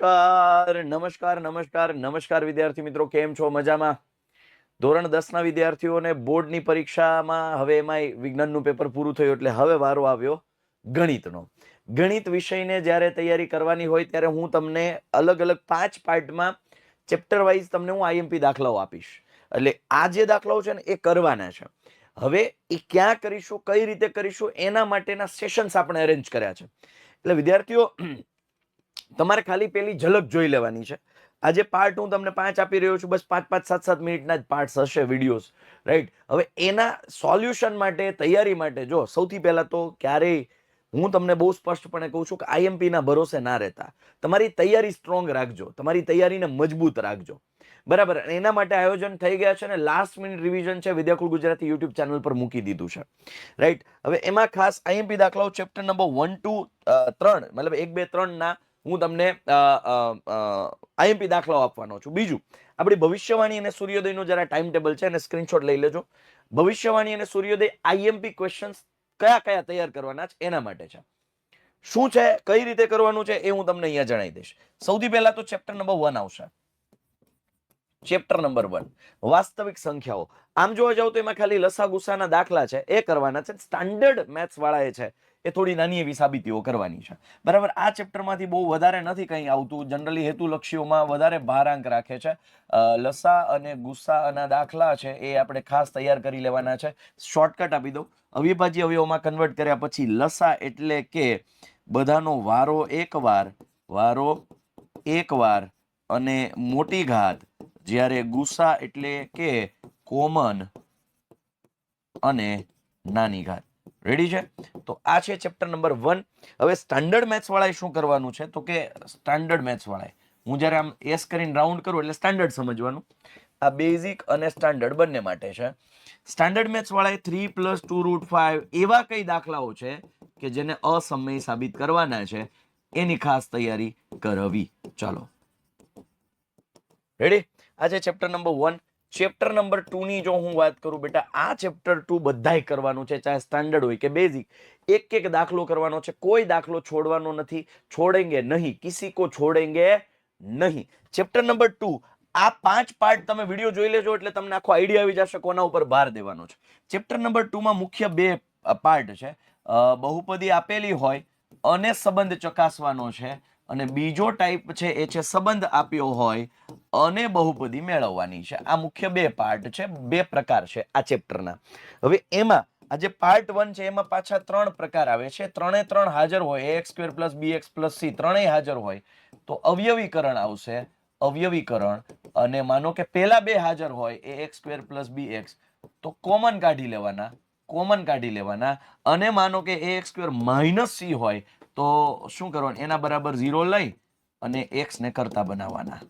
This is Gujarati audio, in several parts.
નમસ્કાર વિદ્યાર્થી મિત્રો, કેમ છો? મજામાં? ધોરણ 10 ના વિદ્યાર્થીઓને બોર્ડની પરીક્ષામાં હવે એમાંય વિજ્ઞાનનું પેપર પૂરું થયું એટલે હવે વારો આવ્યો ગણિતનો. ગણિત વિષયને જ્યારે તૈયારી કરવાની હોય ત્યારે હું તમને અલગ અલગ 5 પાર્ટમાં ચેપ્ટર વાઇઝ તમને હું આઈએમપી દાખલાઓ આપીશ. એટલે આ જે દાખલાઓ છે ને એ કરવાના છે. હવે એ ક્યાં કરીશું, કઈ રીતે કરીશું, એના માટેના સેશન્સ આપણે અરેન્જ કર્યા છે. એટલે વિદ્યાર્થીઓ, તમારે ખાલી પેલી ઝલક જોઈ લેવાની છે. આજે પાર્ટ હું તમને 5 આપી રહ્યો છું, બસ 5-5, 7-7 મિનિટના જ પાર્ટ્સ હશે, વિડીયોઝ, રાઈટ? હવે એના સોલ્યુશન માટે, તૈયારી માટે, જો સૌથી પહેલા તો ક્યારેય હું તમને બહુ સ્પષ્ટપણે કહું છું કે આઈએમપી ના ભરોસે ના રહેતા. તમારી તૈયારી સ્ટ્રોંગ રાખજો, તમારી તૈયારીને મજબૂત રાખજો, બરાબર? એના માટે આયોજન થઈ ગયા છે ને લાસ્ટ મિનિટ રિવિઝન છે વિદ્યાકુલ ગુજરાતી યુટ્યુબ ચેનલ પર મૂકી દીધું છે, રાઈટ? હવે એમાં ખાસ આઈએમપી દાખલાઓ ચેપ્ટર નંબર 1 to 3, મતલબ 1, 2, 3 ના હું તમને આઈએમપી દાખલાઓ આપવાનો છું. બીજું, આપણી ભવિષ્યવાણી અને સૂર્યોદયનું જરા ટાઈમ ટેબલ છે અને સ્ક્રીનશોટ લઈ લેજો. ભવિષ્યવાણી અને સૂર્યોદય આઈએમપી ક્વેશ્ચન્સ કયા કયા તૈયાર કરવાના છે એના માટે છે. શું છે, કઈ રીતે કરવાનું છે એ હું તમને અહીંયા જણાવી દઈશ. સૌથી પહેલા તો ચેપ્ટર નંબર 1 આવશે. ચેપ્ટર નંબર 1 વાસ્તવિક સંખ્યાઓ. આમ જોવા જાવ તો એમાં ખાલી લસા ગુસાના દાખલા છે એ કરવાના છે. સ્ટાન્ડર્ડ મેથ્સ વાળા એ છે એ થોડી નાની એવી સાબિતીઓ કરવાની છે, બરાબર? આ ચેપ્ટરમાંથી બહુ વધારે નથી કંઈ આવતું. જનરલી હેતુલક્ષીઓમાં વધારે ભારાંક રાખે છે. લસા અને ગુસ્સાના દાખલા છે એ આપણે ખાસ તૈયાર કરી લેવાના છે. શોર્ટકટ આપી દો. અવિભાજ્ય અવયવોમાં કન્વર્ટ કર્યા પછી લસા એટલે કે બધાનો વારો એકવાર અને મોટી ઘાત, જ્યારે ગુસ્સા એટલે કે કોમન અને નાની ઘાત. રેડી છે? તો આ છે ચેપ્ટર નંબર 1. હવે સ્ટાન્ડર્ડ મેથ્સ વાળાએ શું કરવાનું છે તો કે સ્ટાન્ડર્ડ મેથ્સ વાળાએ, હું જ્યારે આમ એસ કરીને રાઉન્ડ કરું એટલે સ્ટાન્ડર્ડ સમજવાનું. આ બેઝિક અને સ્ટાન્ડર્ડ બંને માટે છે. સ્ટાન્ડર્ડ મેથ્સ વાળાએ 3 + 2√5 એવા કઈ દાખલાઓ છે કે જેને અસમય સાબિત કરવાના છે એની ખાસ તૈયારી કરવી. ચાલો, રેડી? આ છે ચેપ્ટર નંબર 1. ચેપ્ટર નંબર 2 ની જો હું વાત કરું, બેટા આ ચેપ્ટર 2 બધાય કરવાનું છે, ચાહે સ્ટાન્ડર્ડ હોય કે બેઝિક. એક એક દાખલો કરવાનો છે, કોઈ દાખલો છોડવાનો નથી. છોડેંગે નહીં, કિસી કો છોડેંગે નહીં. ચેપ્ટર નંબર 2, આ 5 પાર્ટ તમે વિડીયો જોઈ લેજો એટલે તમને આખો આઈડિયા આવી જશે કોના ઉપર ભાર દેવાનો છે. ચેપ્ટર નંબર 2 માં મુખ્ય 2 પાર્ટ છે. બહુપદી આપેલી હોય અને સંબંધ ચકાસવાનો છે, અને બીજો ટાઈપ છે એ છે સંબંધ આપ્યો હોય અને બહુપદી મેળવવાની છે. આ મુખ્ય 2 પાર્ટ છે, 2 પ્રકાર છે આ ચેપ્ટરના. હવે એમાં આ જે પાર્ટ 1 છે એમાં પાછા 3 પ્રકાર આવે છે. 3 હાજર હોય, ax² + bx + c ત્રણેય હાજર હોય તો અવયવીકરણ આવશે. અવયવીકરણ. અને માનો કે પેલા 2 હાજર હોય, ax² + bx, તો કોમન કાઢી લેવાના. અને માનો કે ax² - c હોય તો શું કરવાનું, એના બરાબર 0 લઈ અને x ને કરતા બનાવવાના.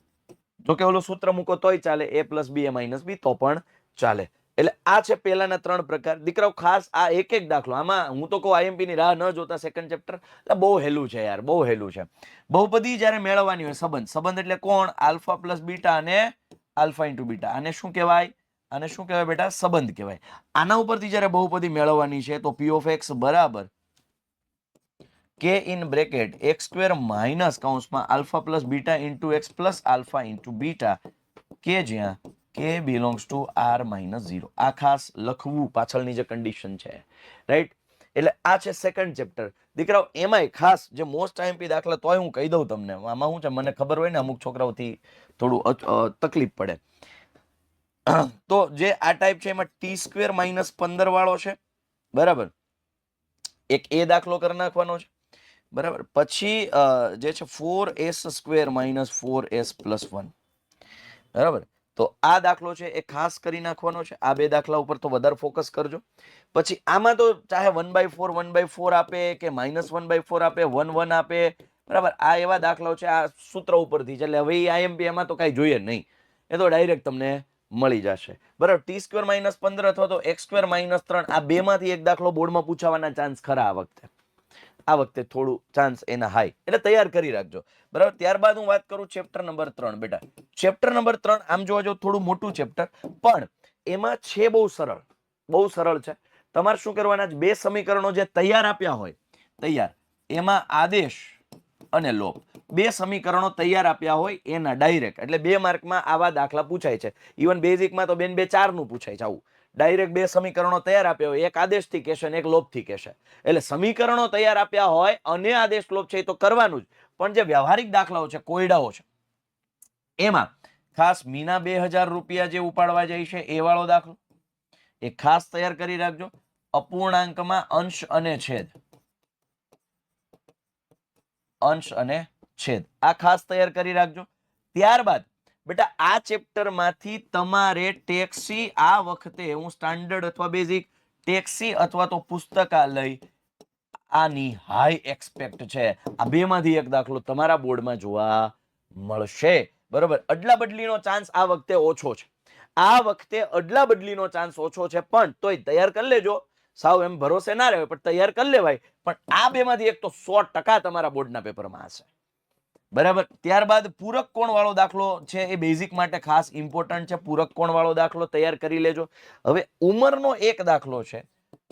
જો કે ઓલું સૂત્ર મૂકો તોય ચાલે, a + b a - b તો પણ ચાલે. એટલે આ છે પહેલાના 3 પ્રકાર. દીકરાઓ ખાસ આ એક એક દાખલો, આમાં હું તો કહું આઈએમપી ની રાહ ન જોતા સેકન્ડ ચેપ્ટર. એટલે બહુ હેલું છે યાર, બહુ હેલું છે. બહુપદી જ્યારે મેળવવાની હોય, સંબંધ એટલે કોણ? α + β અને α × β. આને શું કહેવાય? આને શું કહેવાય બેટા? સંબંધ કહેવાય. આના ઉપરથી જ્યારે બહુપદી મેળવવાની છે તો p of x બરાબર k in bracket x² - કૌંસમાં α + β × x + α × β, કે જ્યાં k belongs to r - 0. આ ખાસ લખવું, પાછળની જે કન્ડિશન છે, રાઈટ? એટલે આ છે સેકન્ડ ચેપ્ટર. દીકરાઓ એમાંય ખાસ જે મોસ્ટ આઈએમપી દાખલા, તોય હું કહી દઉં તમને, આમાં શું છે મને ખબર હોય ને અમુક છોકરાઓથી થોડું તકલીફ પડે. તો જે આ ટાઈપ છે એમાં t² - 15 વાળો છે, બરાબર? એક એ દાખલો કરી નાખવાનો છે, બરાબર? પછી જે છે 4s² - 4s + 1, બરાબર? તો આ દાખલો છે એ ખાસ કરી નાખવાનો છે. આ 2 દાખલા ઉપર તો વધારે ફોકસ કરજો. પછી આમાં તો ચાહે 1/4 1/4 આપે કે -1/4 આપે, 1 1 આપે, બરાબર? આ એવા દાખલાઓ છે, આ સૂત્ર ઉપરથી છે. એટલે હવે આઈએમપી એમાં તો કઈ જોઈએ નહીં, એ તો ડાયરેક્ટ તમને મળી જશે, બરાબર? t² - 15 અથવા તો x² - 3, આ બેમાંથી એક દાખલો બોર્ડમાં પૂછાવાના ચાન્સ ખરા આ વખતે થોડું ચાન્સ એના હાઈ, એટલે તૈયાર કરી રાખજો, બરાબર? ત્યારબાદ હું વાત કરું ચેપ્ટર નંબર 3. બેટા ચેપ્ટર નંબર 3 આમ જોવા જાવ થોડું મોટું ચેપ્ટર, પણ એમાં છે બહુ સરળ છે. તમારે શું કરવાના છે? 2 સમીકરણો જે તૈયાર આપ્યા હોય, તૈયાર, એમાં આદેશ અને લોપ. બે સમીકરણો તૈયાર આપ્યા હોય એના ડાયરેક્ટ, એટલે 2 માર્કમાં આવા દાખલા પૂછાય છે. ઇવન બેઝિકમાં તો બેન 4 નું પૂછાય છે આવું. ડાયરેક્ટ 2 સમીકરણો તૈયાર આપ્યા હોય, એક આદેશથી કહેશે અને એક લોભથી કહેશે. એટલે સમીકરણો તૈયાર આપ્યા હોય અને આદેશ લોભ છે એ તો કરવાનું જ, પણ જે વ્યવહારિક દાખલાઓ છે, કોયડાઓ છે, એમાં ખાસ મીના 2000 રૂપિયા જે ઉપાડવા જાય છે એ વાળો દાખલો એ ખાસ તૈયાર કરી રાખજો. અપૂર્ણાંકમાં અંશ અને છેદ, અંશ અને છેદ આ ખાસ તૈયાર કરી રાખજો. ત્યારબાદ બેટા આ ચેપ્ટર માંથી તમારે ટેક્સી, આ વખતે હું સ્ટાન્ડર્ડ અથવા બેઝિક ટેક્સી અથવા તો પુસ્તકાલય આની હાઈ એક્સપેક્ટ છે. આ બે માંથી એક દાખલો તમારા બોર્ડમાં જોવા મળશે. બરોબર, અદલા બદલીનો ચાન્સ આ વખતે ઓછો છે. આ વખતે અદલા બદલીનો ચાન્સ ઓછો છે, પણ તોય તૈયાર કરી લેજો. સાવ એમ ભરોસે ના રહેવાય, પણ તૈયાર કરી લેવાય. પણ આ બે માંથી એક તો 100% તમારા બોર્ડના પેપરમાં હશે. બરાબર. ત્યારબાદ પૂરક કોણ વાળો દાખલો છે એ બેઝિક માટે ખાસ ઇમ્પોર્ટન્ટ છે. પૂરક કોણ વાળો દાખલો તૈયાર કરી લેજો. હવે ઉંમરનો એક દાખલો છે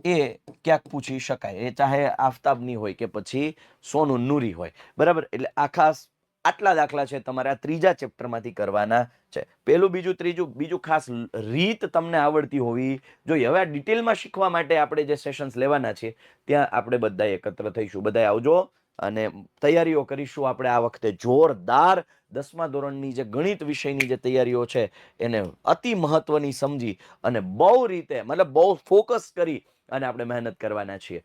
એ ક્યાંક પૂછી શકાય, એ ચાહે આફતાબની હોય કે પછી સોનું નૂરી હોય. બરાબર, એટલે આ ખાસ આટલા દાખલા છે તમારે આ ત્રીજા ચેપ્ટરમાંથી કરવાના છે. પહેલું, બીજું, ત્રીજું. બીજું ખાસ રીત તમને આવડતી હોવી જોઈએ. હવે આ ડિટેલમાં શીખવા માટે આપણે જે સેશન્સ લેવાના છે ત્યાં આપણે બધા એકત્ર થઈશું. બધા આવજો અને તૈયારીઓ કરીશું આપણે આ વખતે જોરદાર. 10મા ધોરણની જે ગણિત વિષયની જે તૈયારીઓ છે એને અતિ મહત્વની સમજી અને બહુ રીતે મતલબ બહુ ફોકસ કરી અને આપણે મહેનત કરવાના છીએ.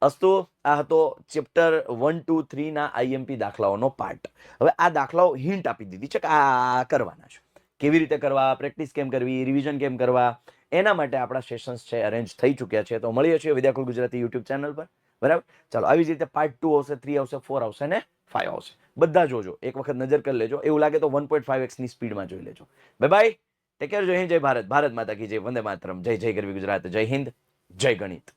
અસ્તુ, આ હતો ચેપ્ટર 1, 2, 3 ના આઈએમપી દાખલાઓનો પાર્ટ. હવે આ દાખલાઓ હિન્ટ આપી દીધી છે કે આ કરવાના છે. કેવી રીતે કરવા, પ્રેક્ટિસ કેમ કરવી, રિવિઝન કેમ કરવા, એના માટે આપણા સેશન્સ છે અરેન્જ થઈ ચૂક્યા છે. તો મળીએ છીએ વિદ્યાકુલ ગુજરાતી યુટ્યુબ ચેનલ પર. બરાબર, ચાલો આવી જ રીતે પાર્ટ 2 આવશે, 3 આવશે, 4 આવશે ને 5 આવશે. બધા જોજો, એક વખત નજર કરી લેજો. એવું લાગે તો 1.5x ની સ્પીડમાં જોઈ લેજો. Bye bye, take care. જય હિન્દ, જય ભારત, ભારત માતા કી જય, વંદે માતરમ, જય જય ગરવી ગુજરાત, જય હિન્દ, જય ગણિત.